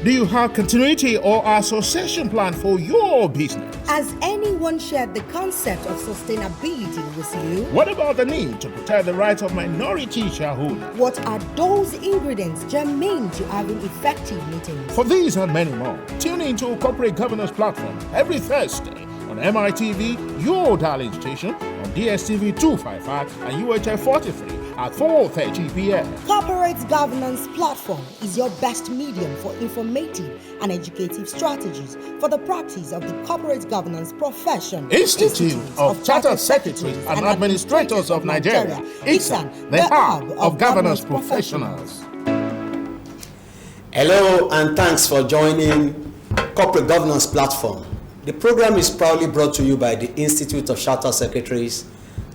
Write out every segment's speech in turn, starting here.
Do you have continuity or association plan for your business? Has anyone shared the concept of sustainability with you? What about the need to protect the rights of minority shareholders? What are those ingredients germane to having effective meetings? For these and many more, tune into Corporate Governance Platform every Thursday on MITV, your darling station, on DSTV 255 and UHF 43 at 4:30 p.m. Corporate Governance Platform is your best medium for informative and educative strategies for the practice of the corporate governance profession. Institute of Chartered Secretaries and Administrators of Nigeria, ICSAN, the hub of governance professionals. Hello and thanks for joining Corporate Governance Platform. The program is proudly brought to you by the Institute of Chartered Secretaries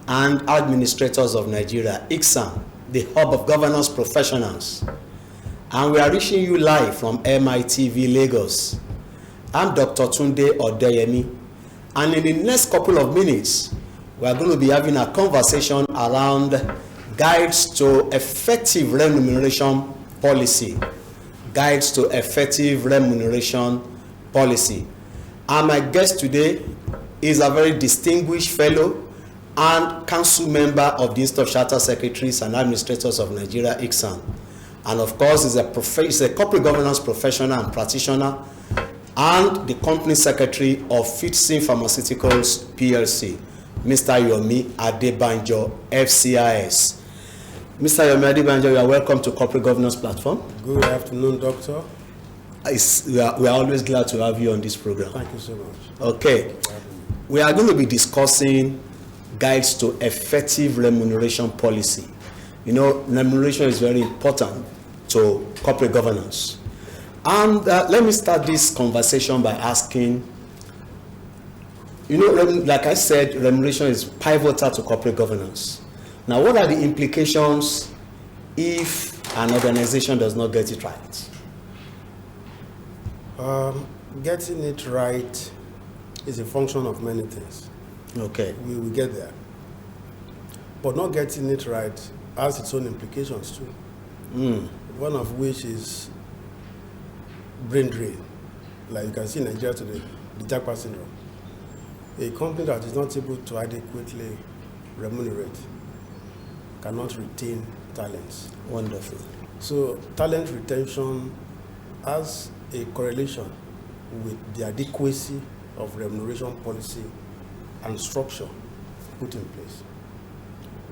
and Administrators of Nigeria, ICSAN, the hub of governance professionals. And we are reaching you live from MITV Lagos. I'm Dr. Tunde Odeyemi, and in the next couple of minutes, we are going to be having a conversation around guides to effective remuneration policy. Guides to effective remuneration policy. And my guest today is a very distinguished fellow and council member of the Institute of Chartered Secretaries and Administrators of Nigeria, ICSAN. And of course, is a corporate governance professional and practitioner, and the company secretary of FIDSON Pharmaceuticals PLC, Mr. YOMI ADEBANJO, FCIS. Mr. YOMI ADEBANJO, you are welcome to Corporate Governance Platform. Good afternoon, Doctor. We are always glad to have you on this program. Thank you so much. Okay, we are going to be discussing guides to effective remuneration policy. You know, remuneration is very important to corporate governance. And let me start this conversation by asking, you know, like I said, remuneration is pivotal to corporate governance. Now, what are the implications if an organization does not get it right? Getting it right is a function of many things. Okay. We will get there. But not getting it right has its own implications too. One of which is brain drain. Like you can see in Nigeria today, the jackpot syndrome. A company that is not able to adequately remunerate cannot retain talents. Wonderful. So talent retention has a correlation with the adequacy of remuneration policy and structure put in place.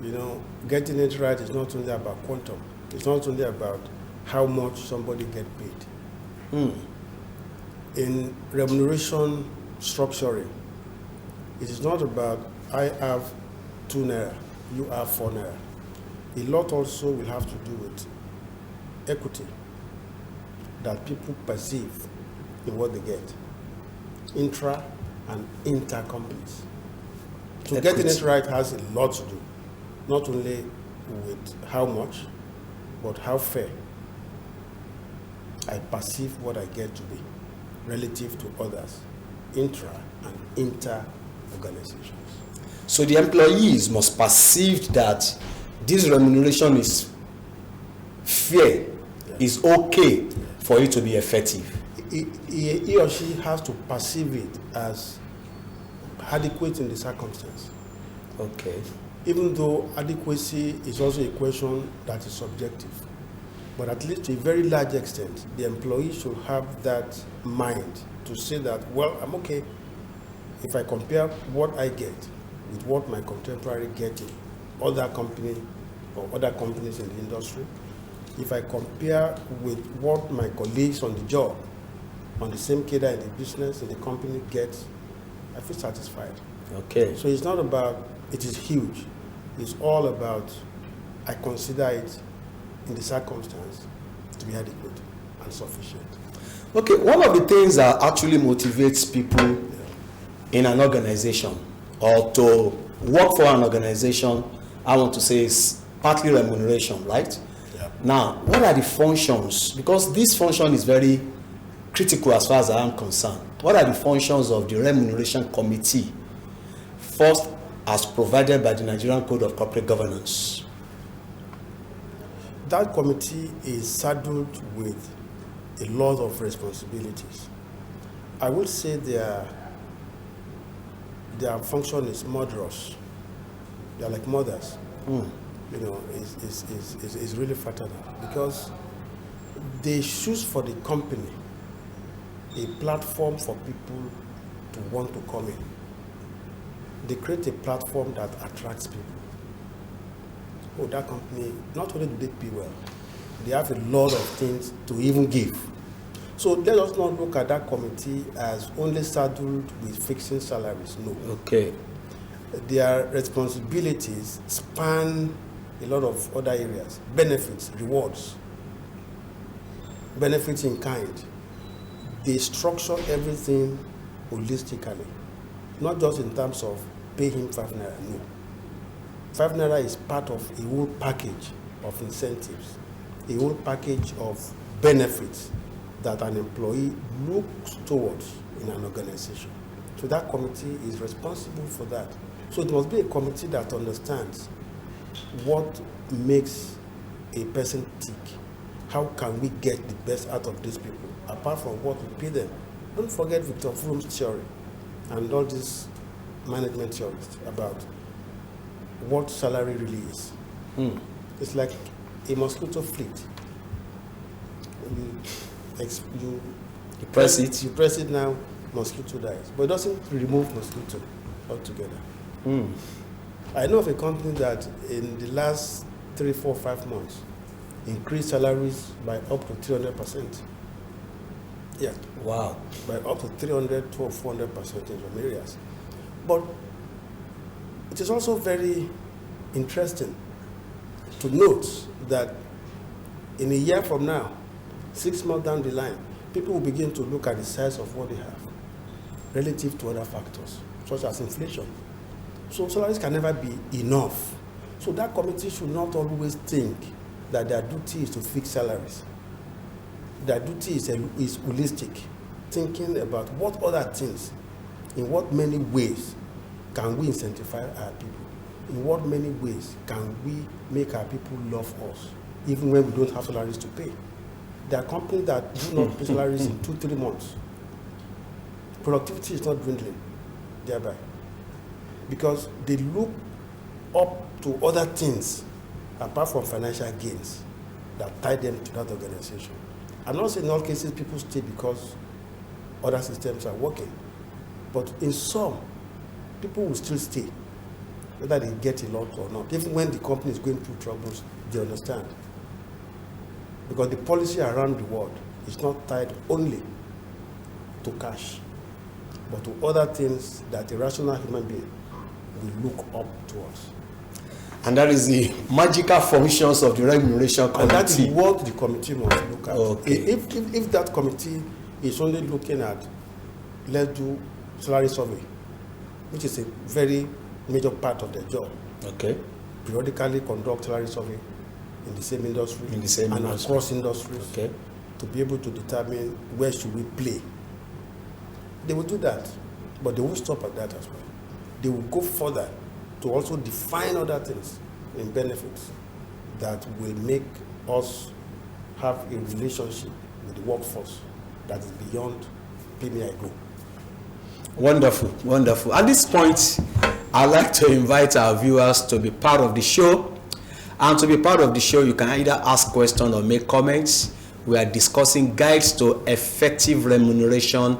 You know, getting it right is not only about quantum. It's not only about how much somebody gets paid. In remuneration structuring, it is not about I have 2 naira, you have 4 naira. A lot also will have to do with equity that people perceive in what they get, intra and inter companies. So getting it right has a lot to do, not only with how much, but how fair I perceive what I get to be relative to others, intra and inter organizations. So the employees must perceive that this remuneration is fair, is okay for it to be effective. He or she has to perceive it as adequate in the circumstance. Okay. Even though adequacy is also a question that is subjective. But at least to a very large extent, the employee should have that mind to say that, well, I'm okay if I compare what I get with what my contemporary get in other company or other companies in the industry. If I compare with what my colleagues on the job, on the same cadre in the business, in the company get, I feel satisfied. Okay. So it's not about, it is huge. It's all about, I consider it in the circumstance to be adequate and sufficient. Okay, one of the things that actually motivates people in an organization or to work for an organization, I want to say, is partly remuneration, right? Yeah. Now, what are the functions? Because this function is very critical as far as I am concerned. What are the functions of the remuneration committee? First, as provided by the Nigerian Code of Corporate Governance. That committee is saddled with a lot of responsibilities. I would say their function is murderous. They are like mothers. You know, is really fatal because they choose for the company a platform for people to want to come in. They create a platform that attracts people. Oh, that company, not only do they pay well, they have a lot of things to even give. So let us not look at that committee as only saddled with fixing salaries. No. Okay. Their responsibilities span a lot of other areas. Benefits, rewards, benefits in kind. They structure everything holistically, not just in terms of pay him 5 naira. No. 5 naira is part of a whole package of incentives, a whole package of benefits that an employee looks towards in an organization. So that committee is responsible for that. So it must be a committee that understands what makes a person tick. How can we get the best out of these people, apart from what we pay them? Don't forget Victor Fromm's theory and all these management theories about what salary really is. It's like a mosquito fleet. You press it. You press it now, mosquito dies. But it doesn't remove mosquito altogether. I know of a company that in the last 3, 4, 5 months increased salaries by up to 300%. Yeah. Wow. By up to 300 to 400% in some areas. But it is also very interesting to note that in a year from now, 6 months down the line, people will begin to look at the size of what they have relative to other factors, such as inflation. So salaries can never be enough. So that committee should not always think that their duty is to fix salaries. Their duty is holistic, thinking about what other things, in what many ways can we incentivize our people? In what many ways can we make our people love us, even when we don't have salaries to pay? There are companies that do not pay salaries in 2, 3 months. Productivity is not dwindling thereby, because they look up to other things apart from financial gains that tie them to that organization. I'm not saying in all cases people stay because other systems are working, but in some, people will still stay, whether they get a lot or not. Even when the company is going through troubles, they understand. Because the policy around the world is not tied only to cash, but to other things that a rational human being will look up towards. And that is the magical functions of the remuneration committee. And that is what the committee must look at. Okay. If that committee is only looking at, let's do salary survey, which is a very major part of their job. Okay. Periodically conduct salary survey in the same industry, and across industries, okay, to be able to determine where should we play. They will do that, but they won't stop at that as well. They will go further to also define other things in benefits that will make us have a relationship with the workforce that is beyond pay me I go. Wonderful, wonderful. At this point, I'd like to invite our viewers to be part of the show. And to be part of the show, you can either ask questions or make comments. We are discussing guides to effective remuneration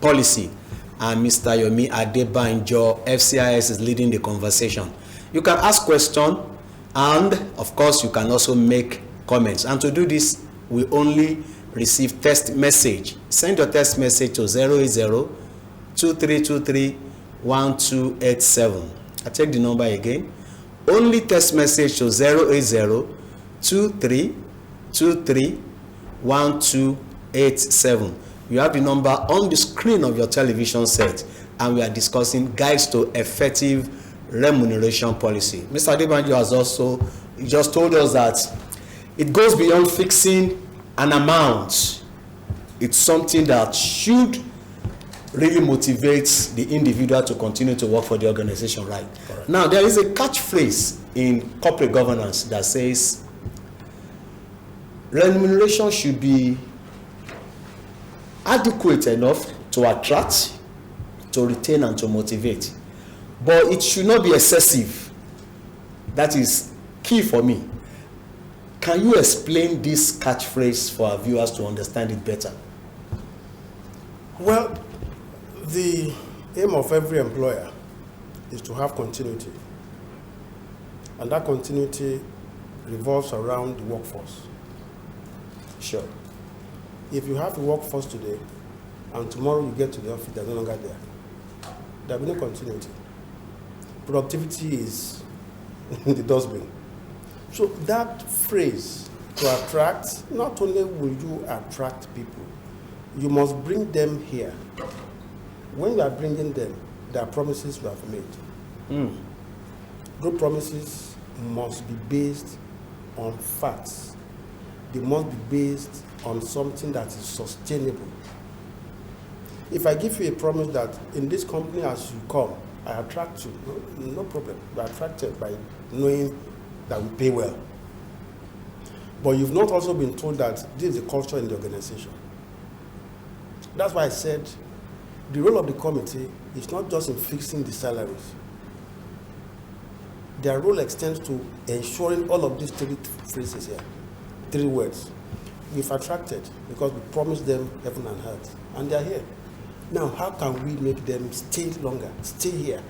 policy. And Mr. YOMI ADEBANJO, FCIS, is leading the conversation. You can ask questions, and of course, you can also make comments. And to do this, we only receive text message. Send your text message to 080-2323-1287. I take the number again. Only text message to 080-2323-1287. You have the number on the screen of your television set, and we are discussing guides to effective remuneration policy. Mr. ADEBANJO has also just told us that it goes beyond fixing an amount. It's something that should really motivate the individual to continue to work for the organization, right? Correct. Now, there is a catchphrase in corporate governance that says remuneration should be adequate enough to attract, to retain, and to motivate. But it should not be excessive. That is key for me. Can you explain this catchphrase for our viewers to understand it better? Well, the aim of every employer is to have continuity. And that continuity revolves around the workforce. Sure. If you have a workforce today, and tomorrow you get to the office, they're no longer there, there will be no continuity. Productivity is in the dustbin. So that phrase, to attract, not only will you attract people, you must bring them here. When you are bringing them, there are promises you have made. Those promises must be based on facts. They must be based on something that is sustainable. If I give you a promise that in this company as you come, I attract you, no problem. You are attracted by knowing that we pay well. But you've not also been told that this is the culture in the organization. That's why I said the role of the committee is not just in fixing the salaries. Their role extends to ensuring all of these three phrases here, three words. We've attracted because we promised them heaven and earth, and they're here. Now, how can we make them stay longer, stay here?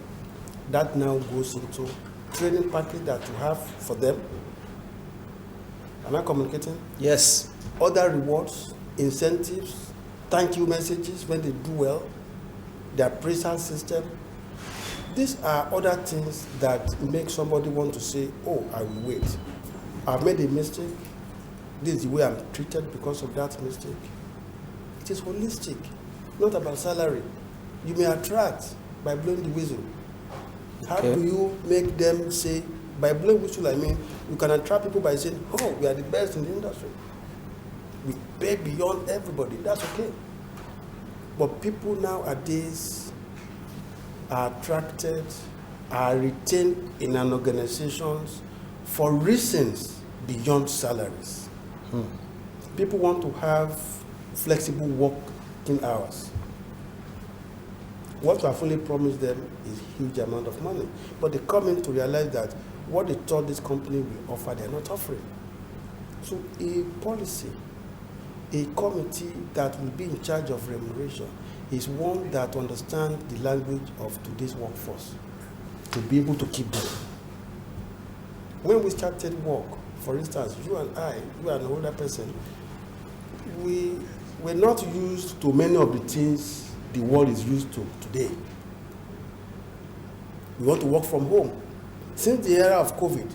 That now goes into training package that you have for them. Am I communicating? Yes. Other rewards, incentives, thank you messages when they do well, the appraisal system. These are other things that make somebody want to say, oh, I will wait. I've made a mistake. This is the way I'm treated because of that mistake. It is holistic, not about salary. You may attract by blowing the whistle. How do you make them say, by blowing whistle, I mean, you can attract people by saying, oh, we are the best in the industry. We pay beyond everybody. That's okay. But people nowadays are attracted, are retained in an organization for reasons beyond salaries. People want to have flexible working hours. What we have fully promised them is a huge amount of money. But they come in to realize that what they thought this company will offer, they're not offering. So a policy, a committee that will be in charge of remuneration is one that understands the language of today's workforce to be able to keep them. When we started work, for instance, you and I, you are an older person, we were not used to many of the things the world is used to today. We want to work from home. Since the era of COVID,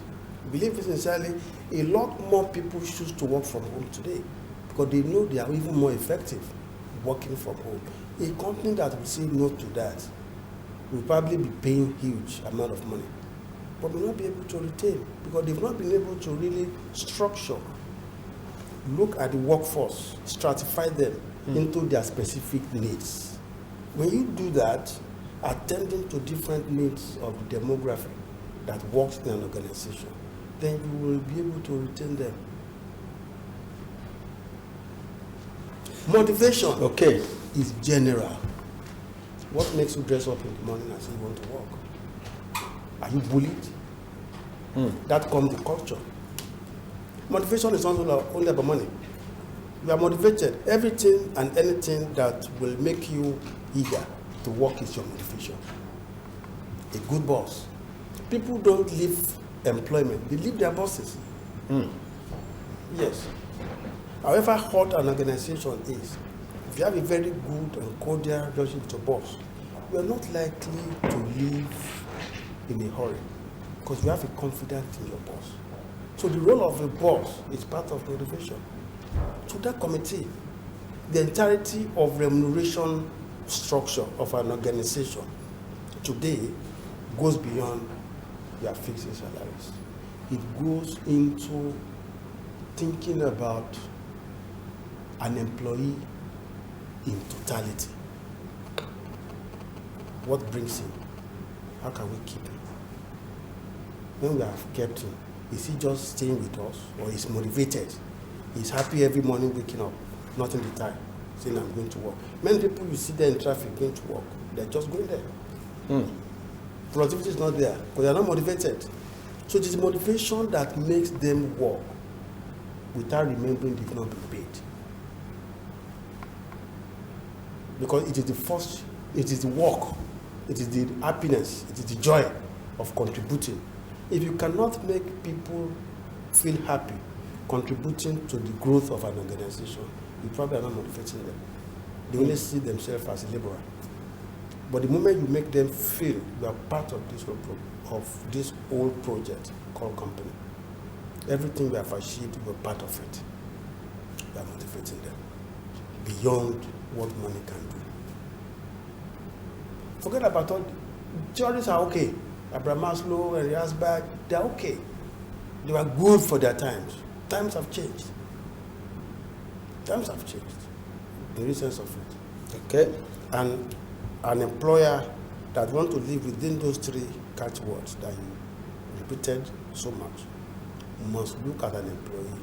believe it sincerely, a lot more people choose to work from home today because they know they are even more effective working from home. A company that will say no to that will probably be paying huge amount of money, but will not be able to retain because they've not been able to really structure, look at the workforce, stratify them into their specific needs. When you do that, attending to different needs of the demography that works in an organization, then you will be able to retain them. Motivation is general. What makes you dress up in the morning and say you want to work? Are you bullied? That comes with culture. Motivation is not only about money. You are motivated. Everything and anything that will make you eager to work is your motivation. A good boss. People don't leave employment, they leave their bosses. Yes. However hot an organization is, if you have a very good and cordial relationship with your boss, you are not likely to leave in a hurry because you have a confidence in your boss. So the role of a boss is part of motivation. So that committee, the entirety of remuneration structure of an organization today goes beyond their fixed salaries. It goes into thinking about an employee in totality. What brings him? How can we keep him? When we have kept him, is he just staying with us or is motivated? He's happy every morning waking up, not in the time. saying I'm going to work. Many people you see there in traffic going to work, they're just going there. Productivity is not there because they're not motivated. So it is motivation that makes them work without remembering they've not been paid. Because it is the first, it is the work, it is the happiness, it is the joy of contributing. If you cannot make people feel happy contributing to the growth of an organization, you probably are not motivating them. They only see themselves as a laborer. But the moment you make them feel you are part of this whole project called company, everything we have achieved, we're part of it. We are motivating them beyond what money can do. Forget about all. Theories are okay. Abraham Maslow and Riasberg, they are okay. They were good for their times. Times have changed. Times have changed. In the sense of it. Okay. And an employer that wants to live within those three catchwords that you repeated so much must look at an employee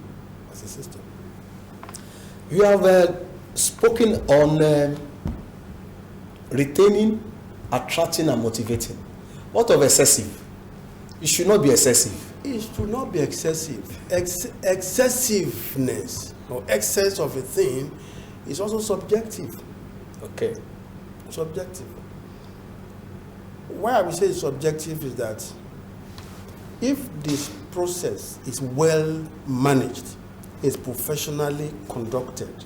as a system. You have spoken on retaining, attracting, and motivating. What of excessive? It should not be excessive. It should not be excessive. Excessiveness or excess of a thing is also subjective. Okay. Subjective. Why I would say it's subjective is that if this process is well managed, is professionally conducted,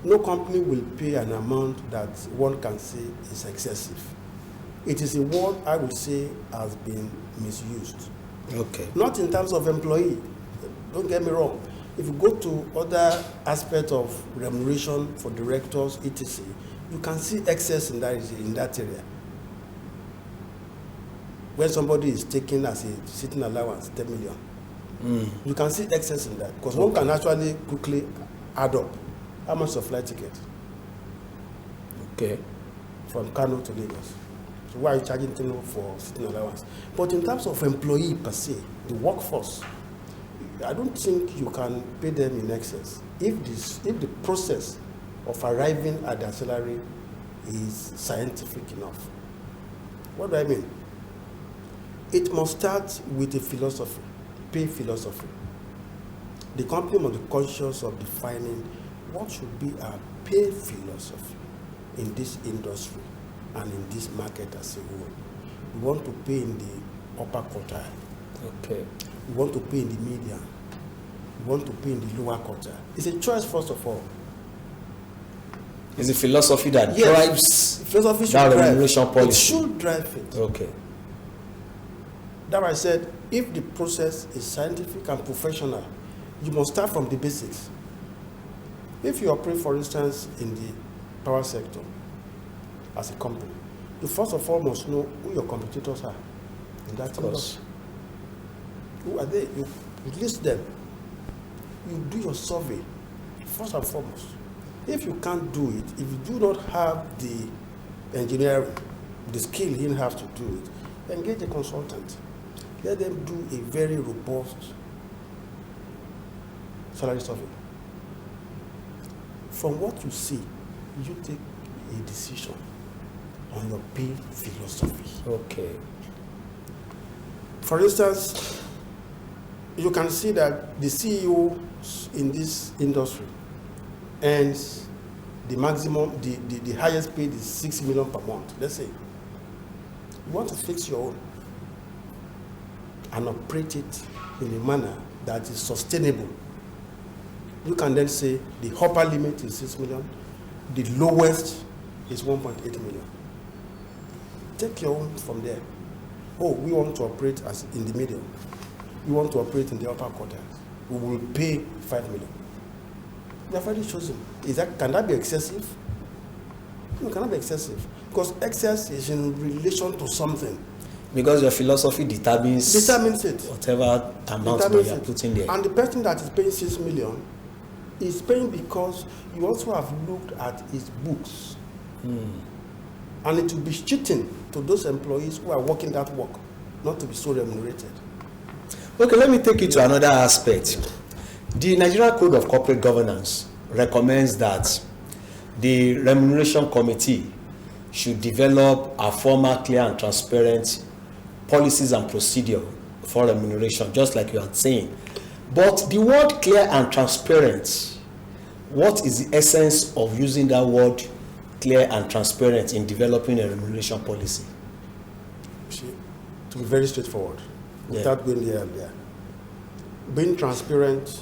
no company will pay an amount that one can say is excessive. It is a word I would say has been misused. Okay. Not in terms of employee. Don't get me wrong. If you go to other aspects of remuneration for directors, etc., you can see excess in that area. When somebody is taken as a sitting allowance, 10 million, you can see excess in that because one can actually quickly add up how much of flight ticket. Okay. From Kano to Lagos. So why are you charging for sitting allowance? But in terms of employee per se, the workforce, I don't think you can pay them in excess if the process of arriving at their salary is scientific enough. What do I mean? It must start with a philosophy, pay philosophy. The company must be conscious of defining what should be our pay philosophy in this industry and in this market as a whole. We want to pay in the upper quartile. Okay. We want to pay in the median. We want to pay in the lower quartile. It's a choice, first of all. It's a philosophy that drives philosophy that remuneration policy. It should drive it. Okay. That I said, if the process is scientific and professional, you must start from the basics. If you operate, for instance, in the power sector as a company, you first of all must know who your competitors are in that industry. Who are they? You list them. You do your survey, first and foremost. If you can't do it, if you do not have the engineering, the skill you have to do it, engage a consultant. Let them do a very robust salary survey. From what you see, you take a decision on your pay philosophy. Okay. For instance, you can see that the CEO in this industry earns the maximum, the highest paid is 6 million per month. Let's say you want to fix your own and operate it in a manner that is sustainable. You can then say the upper limit is 6 million, the lowest is 1.8 million. Take your own from there. Oh, we want to operate as in the medium. We want to operate in the upper quartile. We will pay 5 million. We have already chosen. Can that be excessive? No, it cannot be excessive. Because excess is in relation to something. Because your philosophy determines it. Whatever amount that you are putting there. And the person that is paying 6 million is paying because you also have looked at his books. And it will be cheating to those employees who are working that work not to be so remunerated. Okay, let me take you to another aspect. The Nigerian Code of Corporate Governance recommends that the remuneration committee should develop a formal, clear and transparent policies and procedure for remuneration, just like you are saying. But the word clear and transparent, what is the essence of using that word clear and transparent in developing a remuneration policy? See, to be very straightforward, without going here and there, being transparent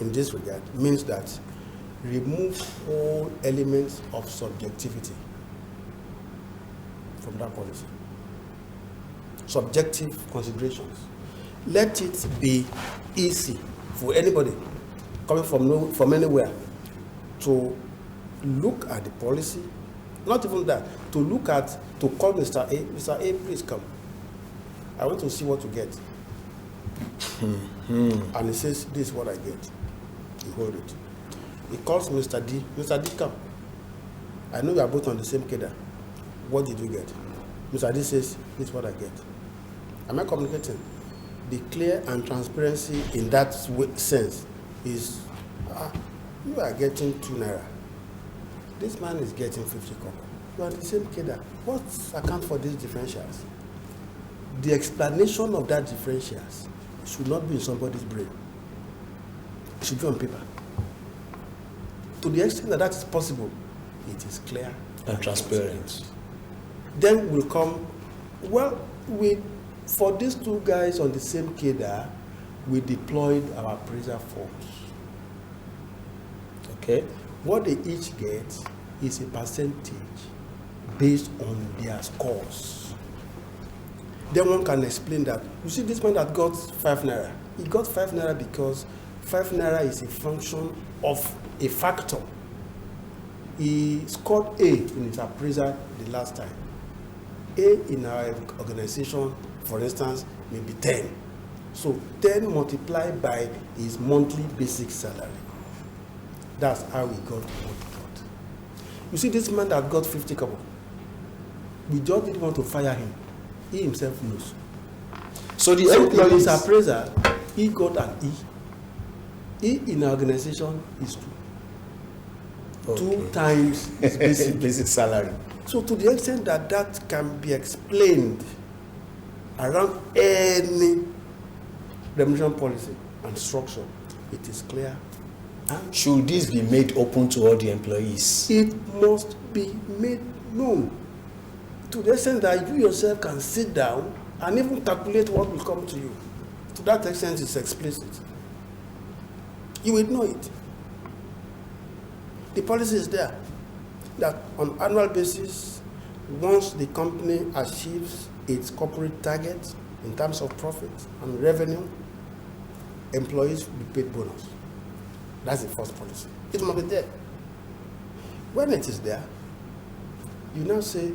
in this regard means that remove all elements of subjectivity from that policy. Subjective considerations. Let it be easy for anybody coming from anywhere to look at the policy, not even that, to call Mr. A, please come. I want to see what you get. And he says, this is what I get. You hold it. He calls Mr. D. Mr. D, come. I know we are both on the same cadre. What did you get? Mr. D says, this is what I get. Am I communicating? The clear and transparency in that sense is, you are getting 2 naira. This man is getting 50 kobo. You are the same cadre. What account for these differentials? The explanation of that differentials should not be in somebody's brain. It should be on paper. To the extent that that is possible, it is clear and transparent. Then will come, well, for these 2 guys on the same cadre, we deployed our appraiser force. Okay. What they each get is a percentage based on their scores. Then one can explain that, you see this man that got 5 naira, he got 5 naira because 5 naira is a function of a factor. He scored A in his appraisal the last time. A in our organization, for instance, may be 10. So 10 multiplied by his monthly basic salary. That's how he got what he got. You see this man that got 50 kobo, we just didn't want to fire him. He himself knows. So the in employees, his appraisal, he got an E. E in our organization is 2. Okay. 2 times his basic salary. So to the extent that that can be explained around any remuneration policy and structure, it is clear. And should this be made open to all the employees? It must be made known to the extent that you yourself can sit down and even calculate what will come to you. To that extent, it's explicit. You will know it. The policy is there that on annual basis, once the company achieves its corporate target in terms of profit and revenue, employees will be paid bonus. That's the first policy. It must be there. When it is there, you now say,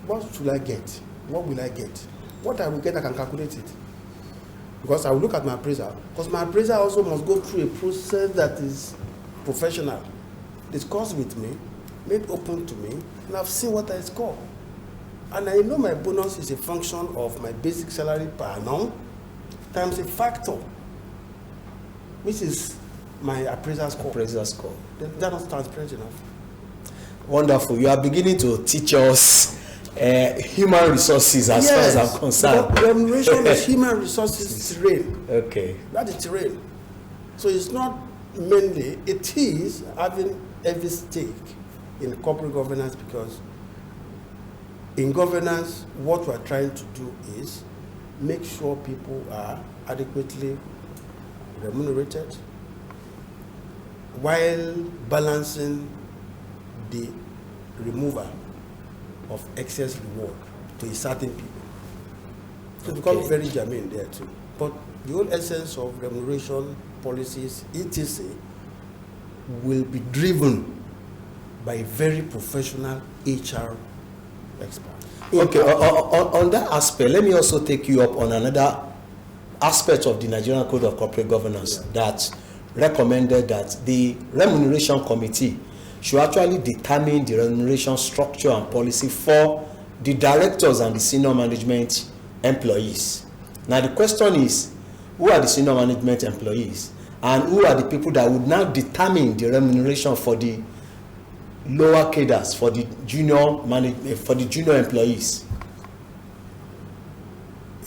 what should I get? What will I get? What I will get, I can calculate it. Because I will look at my appraiser. Because my appraiser also must go through a process that is professional. Discussed with me, made open to me, and I've seen what I score. And I know my bonus is a function of my basic salary per annum times a factor, which is my appraiser score. That's not transparent enough. Wonderful. You are beginning to teach us human resources as far as I'm concerned. Remuneration is human resources terrain. Okay. That is terrain. So it's not mainly, it is having every stake in corporate governance, because in governance, what we're trying to do is make sure people are adequately remunerated while balancing the removal of excess reward to a certain people. So it becomes very germane there too. But the whole essence of remuneration policies, etc., will be driven by a very professional HR expert. Okay, on that aspect, let me also take you up on another aspect of the Nigerian Code of Corporate Governance that recommended that the remuneration committee should actually determine the remuneration structure and policy for the directors and the senior management employees. Now the question is, who are the senior management employees and who are the people that would now determine the remuneration for the lower cadres, for the junior employees?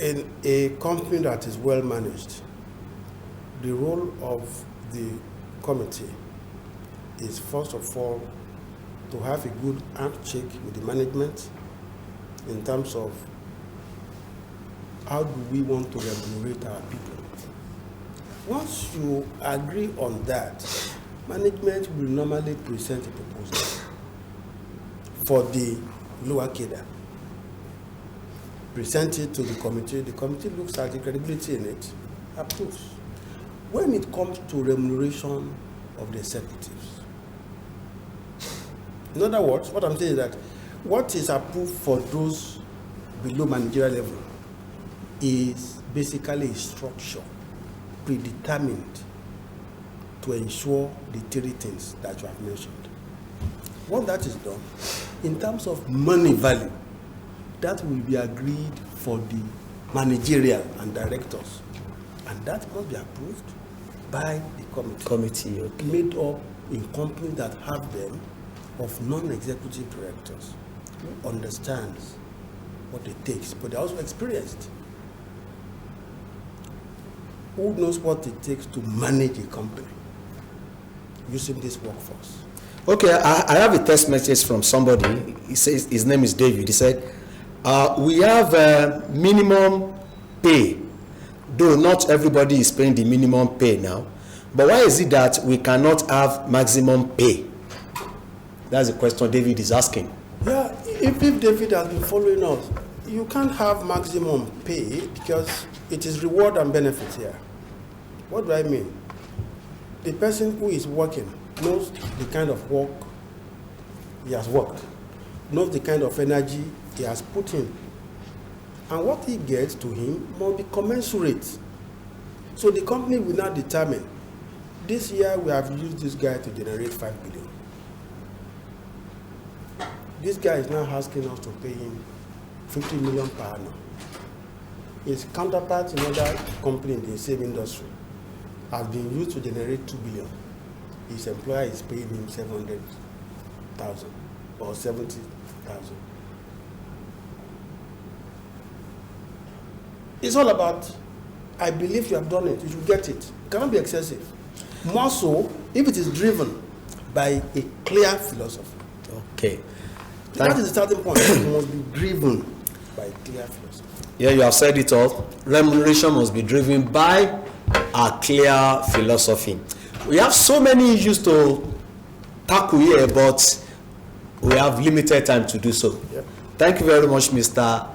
In a company that is well managed, the role of the committee is first of all to have a good handshake with the management in terms of how do we want to remunerate our people. Once you agree on that, management will normally present a proposal for the lower cadre. Present it to the committee looks at the credibility in it, approves. When it comes to remuneration of the executives, in other words, what I'm saying is that what is approved for those below managerial level is basically a structure predetermined to ensure the three things that you have mentioned. Once that is done, in terms of money value, that will be agreed for the managerial and directors, and that must be approved by the committee Okay. made up in companies that have them of non-executive directors who understands what it takes, but they're also experienced, who knows what it takes to manage a company using this workforce. Okay, I have a text message from somebody. He says his name is David. He said, we have minimum pay, though not everybody is paying the minimum pay now. But why is it that we cannot have maximum pay? That's the question David is asking. Yeah, if David has been following us, you can't have maximum pay because it is reward and benefit here. What do I mean? The person who is working knows the kind of work he has worked, knows the kind of energy he has put in, and what he gets to him must be commensurate. So the company will now determine, this year we have used this guy to generate 5 billion. This guy is now asking us to pay him 50 million per annum. His counterpart in other company in the same industry has been used to generate 2 billion. His employer is paying him 700,000 or 70,000. It's all about, I believe you have done it, you should get it. It cannot be excessive. More so if it is driven by a clear philosophy. Okay. That is the starting point. It must be driven by a clear philosophy. Yeah, you have said it all. Remuneration must be driven by a clear philosophy. We have so many issues to tackle here, but we have limited time to do so. Yep. Thank you very much, Mr.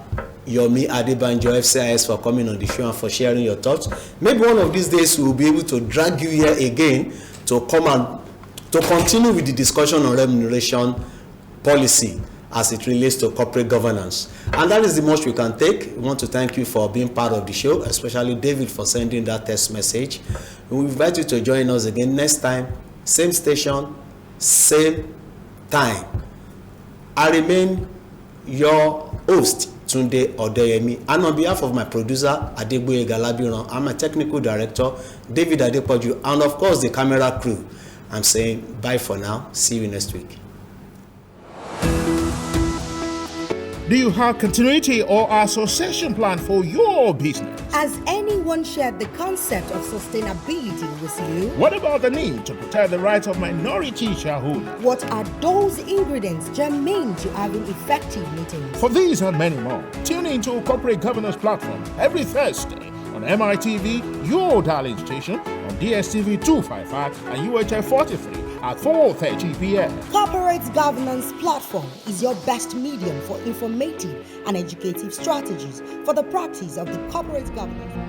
YOMI ADEBANJO, FCIS, for coming on the show and for sharing your thoughts. Maybe one of these days we will be able to drag you here again to come and to continue with the discussion on remuneration policy as it relates to corporate governance. And that is the most we can take. We want to thank you for being part of the show, especially David for sending that text message. We invite you to join us again next time, same station, same time. I remain your host, Tunde Odeyemi, and on behalf of my producer, Adegboye Galabiran, and my technical director, David Adepoju, and of course the camera crew, I'm saying bye for now. See you next week. Do you have continuity or association plan for your business? Has anyone shared the concept of sustainability with you? What about the need to protect the rights of minority shareholders? What are those ingredients germane to having effective meetings? For these and many more, tune into Corporate Governance Platform every Thursday on MITV, your darling station, on DSTV 255 and UHF 43 at 4:30 p.m. Corporate Governance Platform is your best medium for informative and educative strategies for the practice of the corporate governance.